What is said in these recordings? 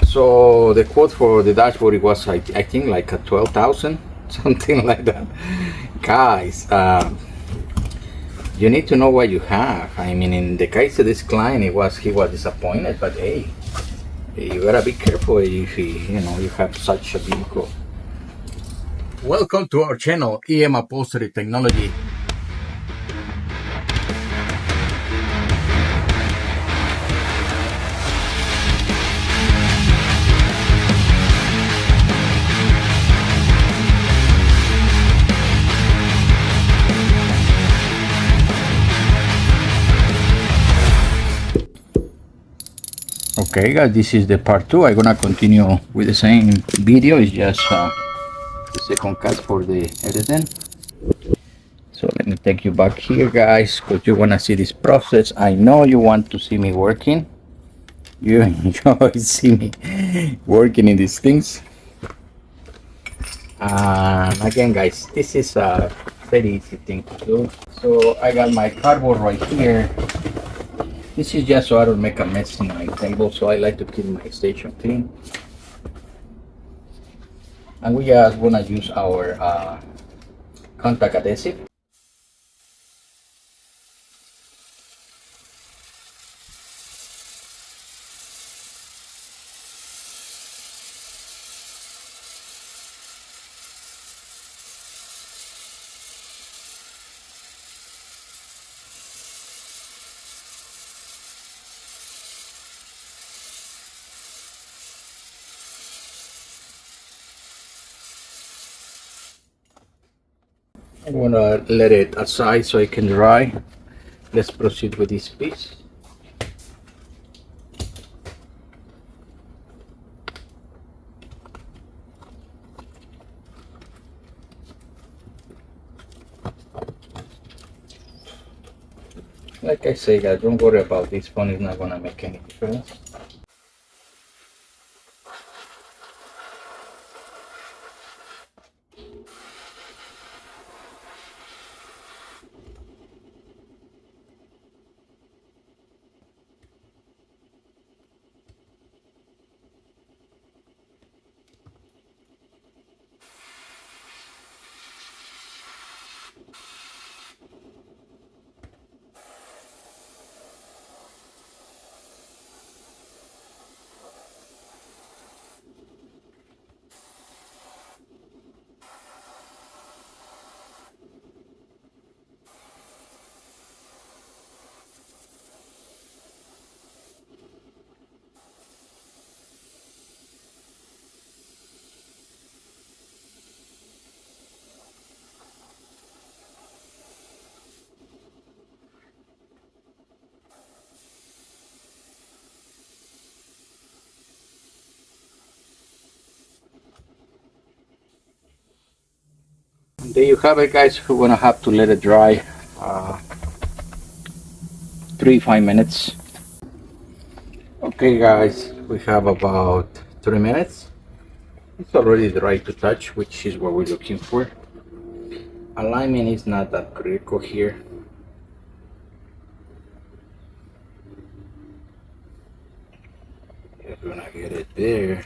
So the quote for the dashboard, it was I think like a 12,000, something like that. Guys, you need to know what you have. I mean, in the case of this client, he was disappointed, but hey, you gotta be careful if you have such a vehicle. Welcome to our channel, Upholstery Technology. Okay guys, this is the part 2. I'm gonna continue with the same video. It's just the second cut for the editing. So let me take you back here, guys, because you wanna see this process. I know you want to see me working. You enjoy see me working in these things. Again, guys, this is a very easy thing to do. So I got my cardboard right here. This is just so I don't make a mess in my table, so I like to keep my station clean. And we just want to use our contact adhesive. I'm gonna let it aside so it can dry. Let's proceed with this piece. Like I say, guys, don't worry about this one. It's not gonna make any difference. There you have it, guys. We're gonna have to let it dry 3-5 minutes. Okay guys, we have about 3 minutes. It's already dry to touch, which is what we're looking for. Alignment is not that critical here. Just gonna get it there.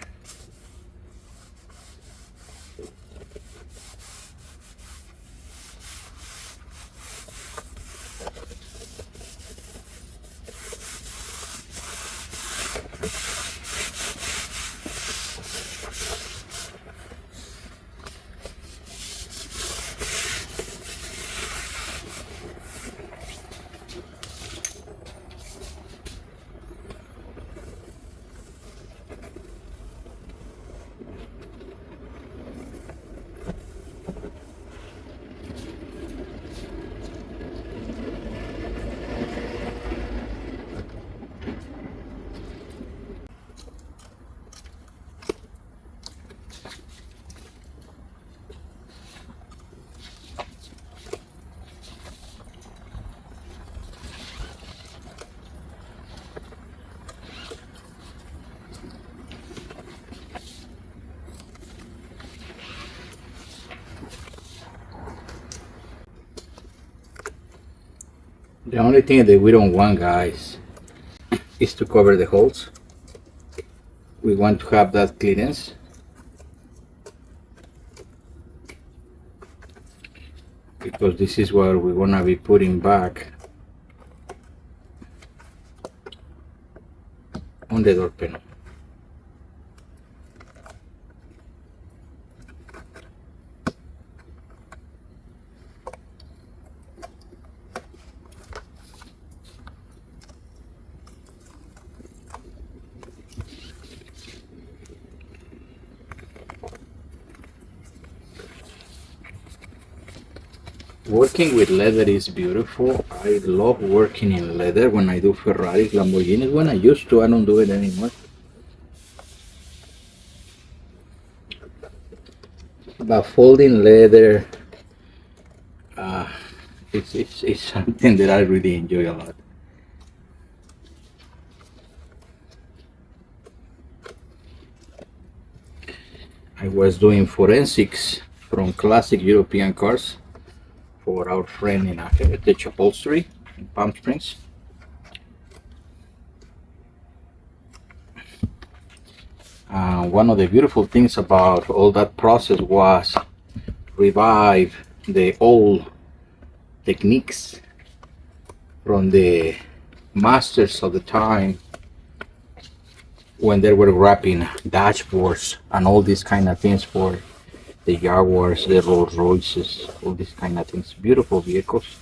The only thing that we don't want, guys, is to cover the holes. we want to have that clearance. Because this is what we're gonna be putting back on the door panel. Working with leather is beautiful. I love working in leather when I do Ferraris, Lamborghinis. When I used to, I don't do it anymore. But folding leather, it's something that I really enjoy a lot. I was doing forensics from classic European cars for our friend in Heritage Upholstery in Palm Springs. One of the beautiful things about all that process was revive the old techniques from the masters of the time when they were wrapping dashboards and all these kind of things for the Jaguars, the Rolls Royces, all these kind of things. Beautiful vehicles.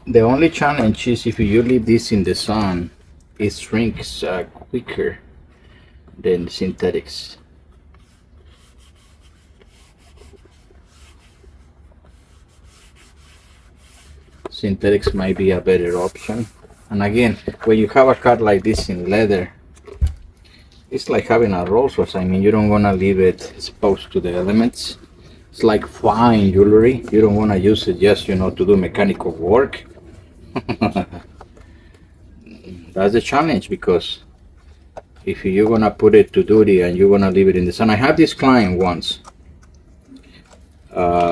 The only challenge is if you leave this in the sun, it shrinks quicker than synthetics. Synthetics might be a better option. And again, when you have a car like this in leather, it's like having a Rolls Royce. I mean, you don't want to leave it exposed to the elements. It's like fine jewelry. You don't want to use it just, to do mechanical work. That's the challenge, because if you're gonna put it to duty and you're gonna leave it in the sun. I had this client once.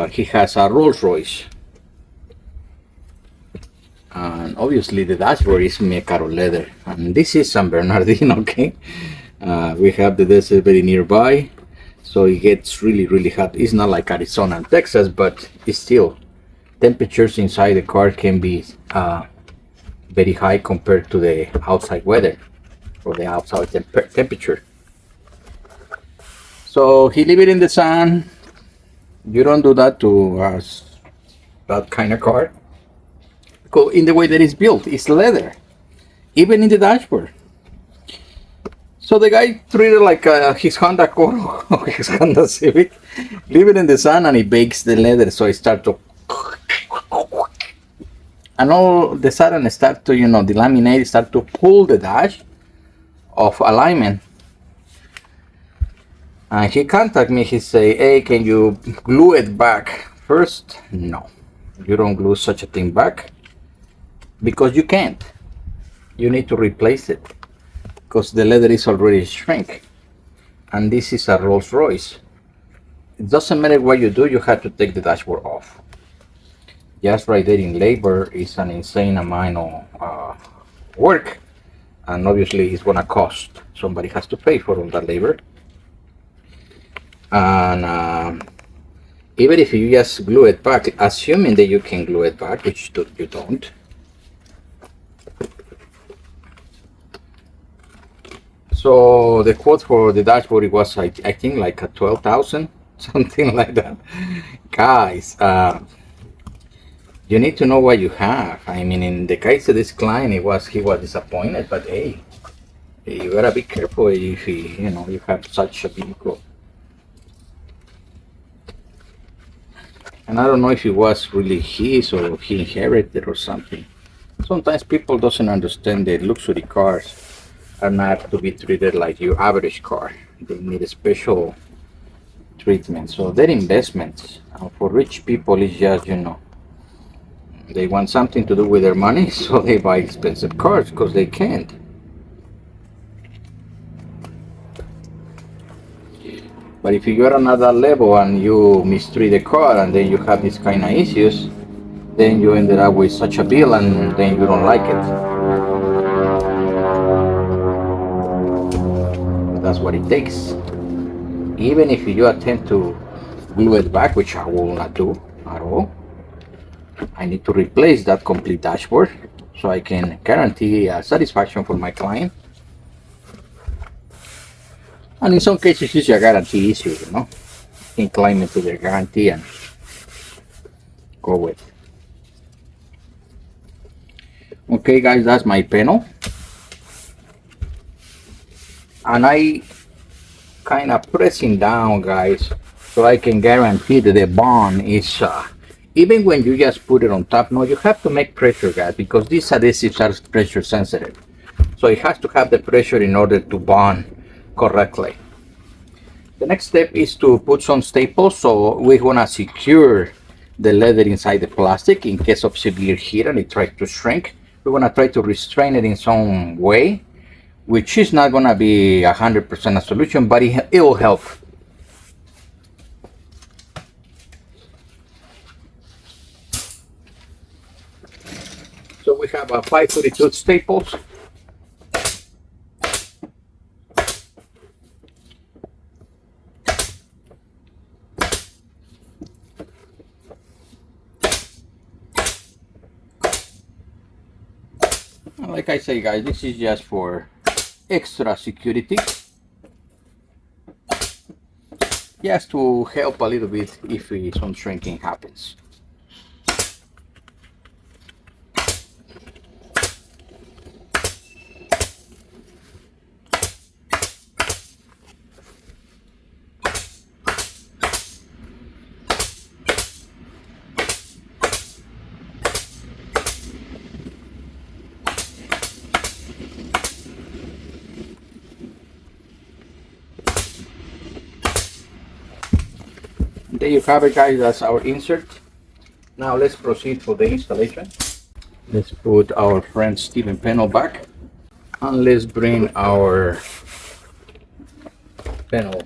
He has a Rolls Royce, and obviously the dashboard is made out of leather, and this is San Bernardino. Okay, we have the desert very nearby, so it gets really hot. It's not like Arizona and Texas, but it's still, temperatures inside the car can be very high compared to the outside weather or the outside temperature. So he leave it in the sun. You don't do that to that kind of car, because in the way that it's built, it's leather, even in the dashboard. So the guy treated like his Honda Accord or his Honda Civic, leave it in the sun and he bakes the leather, so it starts to, and all of a sudden start to, delaminate, start to pull the dash of alignment. And he contacted me, he say, hey, can you glue it back? First, no, you don't glue such a thing back, because you can't. You need to replace it, because the leather is already shrink. And this is a Rolls Royce. It doesn't matter what you do, you have to take the dashboard off. Just right there in labor is an insane amount of work, and obviously it's gonna cost. Somebody has to pay for all that labor. And even if you just glue it back, assuming that you can glue it back, which you don't, so the quote for the dashboard, it was I think like a 12,000, something like that. Guys, you need to know what you have. I mean, in the case of this client, he was disappointed, but hey, you gotta be careful if you have such a vehicle. And I don't know if it was really his or he inherited or something. Sometimes people doesn't understand that luxury cars are not to be treated like your average car. They need a special treatment. So their investments for rich people is just, you know, they want something to do with their money, so they buy expensive cars because they can't. But if you are on another level and you mistreat the car and then you have these kind of issues, then you ended up with such a bill and then you don't like it. But that's what it takes. Even if you attempt to glue it back, which I will not do at all, I need to replace that complete dashboard so I can guarantee satisfaction for my client. And in some cases, it's a guarantee issue, you know. You can claim it to the guarantee and go with. Okay, guys, that's my panel. And I kind of pressing down, guys, so I can guarantee that the bond is even when you just put it on top. No, you have to make pressure, guys, because these adhesives are pressure sensitive, so it has to have the pressure in order to bond correctly. The next step is to put some staples, so we want to secure the leather inside the plastic in case of severe heat and it tries to shrink. We want to try to restrain it in some way, which is not going to be 100% a solution, but it will help. So we have a 532 staples. Like I say, guys, this is just for extra security, just to help a little bit if some shrinking happens. There you have it, guys. That's our insert. Now let's proceed for the installation. Let's put our friend Steven panel back, and let's bring our panel